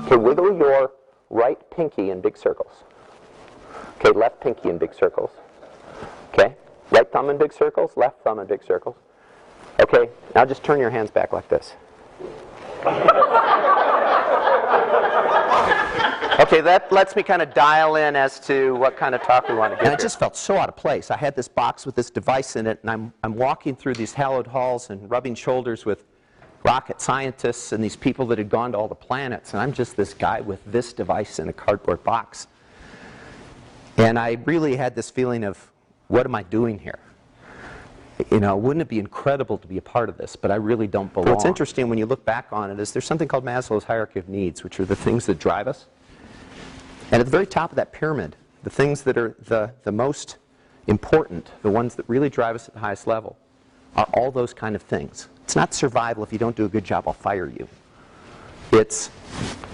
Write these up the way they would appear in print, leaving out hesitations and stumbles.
Okay, wiggle your right pinky in big circles. Okay, left pinky in big circles. Okay, right thumb in big circles, left thumb in big circles. Okay, now just turn your hands back like this. Okay, that lets me kind of dial in as to what kind of talk we want to get. And I just felt so out of place. I had this box with this device in it, and I'm walking through these hallowed halls and rubbing shoulders with rocket scientists and these people that had gone to all the planets, and I'm just this guy with this device in a cardboard box. And I really had this feeling of, what am I doing here? You know, wouldn't it be incredible to be a part of this, but I really don't belong. What's interesting when you look back on it is there's something called Maslow's hierarchy of needs, which are the things that drive us. And at the very top of that pyramid, the things that are the most important, the ones that really drive us at the highest level, are all those kind of things. It's not survival. If you don't do a good job, I'll fire you. It's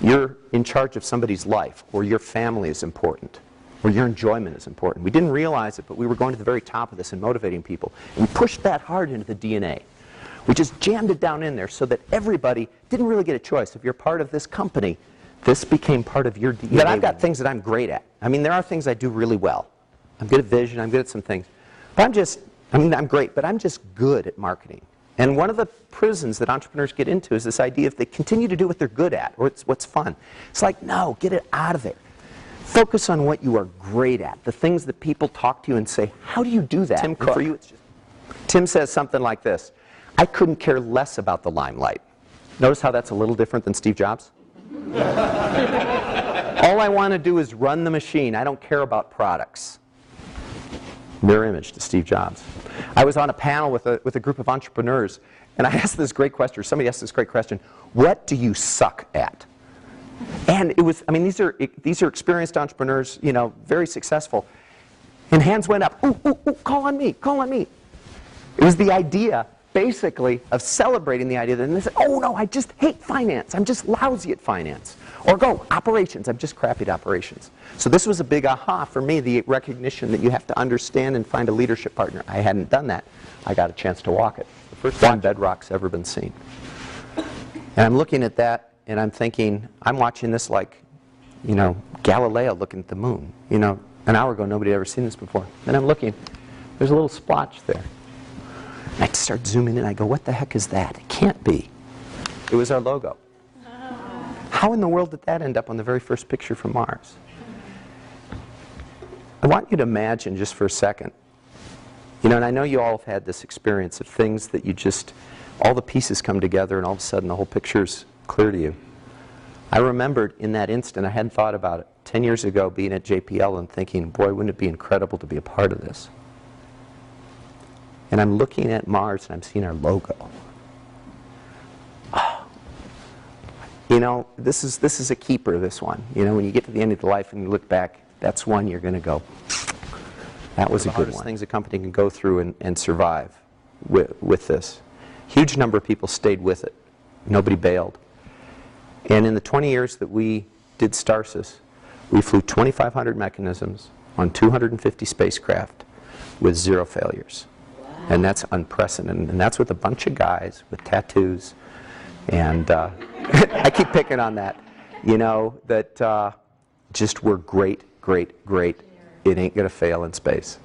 you're in charge of somebody's life, or your family is important, or your enjoyment is important. We didn't realize it, but we were going to the very top of this and motivating people. And we pushed that hard into the DNA. We just jammed it down in there so that everybody didn't really get a choice. If you're part of this company, this became part of your DNA. But I've got things that I'm great at. I mean, there are things I do really well. I'm good at vision, I'm good at some things. But I'm great, but I'm just good at marketing. And one of the prisons that entrepreneurs get into is this idea if they continue to do what they're good at, or it's what's fun. It's like, no, get it out of there. Focus on what you are great at, the things that people talk to you and say, how do you do that? Tim Cook. For you, it's just... Tim says something like this, I couldn't care less about the limelight. Notice how that's a little different than Steve Jobs? All I want to do is run the machine. I don't care about products. Mirror image to Steve Jobs. I was on a panel with a group of entrepreneurs, and I asked this great question. Somebody asked this great question, what do you suck at? And it was, I mean, these are experienced entrepreneurs, you know, very successful. And hands went up, ooh, ooh, ooh, call on me, call on me. It was the idea, basically, of celebrating the idea that, and they said, oh no, I just hate finance. I'm just lousy at finance. Or go, operations, I'm just crappy at operations. So this was a big aha for me, the recognition that you have to understand and find a leadership partner. I hadn't done that. I got a chance to walk it. The first time bedrock's ever been seen. And I'm looking at that, and I'm thinking, I'm watching this like, you know, Galileo looking at the moon. You know, an hour ago, nobody had ever seen this before. Then I'm looking, there's a little splotch there. And I start zooming in, I go, what the heck is that? It can't be. It was our logo. How in the world did that end up on the very first picture from Mars? I want you to imagine just for a second, you know, and I know you all have had this experience of things that you just, all the pieces come together and all of a sudden the whole picture's clear to you. I remembered in that instant, I hadn't thought about it, 10 years ago being at JPL and thinking, boy, wouldn't it be incredible to be a part of this? And I'm looking at Mars and I'm seeing our logo. You know, this is a keeper, this one. You know, when you get to the end of the life and you look back, that's one you're going to go, that was a good one. One of the hardest things a company can go through and survive with this. Huge number of people stayed with it. Nobody bailed. And in the 20 years that we did Starsis, we flew 2,500 mechanisms on 250 spacecraft with 0 failures. Wow. And that's unprecedented. And that's with a bunch of guys with tattoos. And I keep picking on that, you know, that just we're great, great, great. It ain't going to fail in space.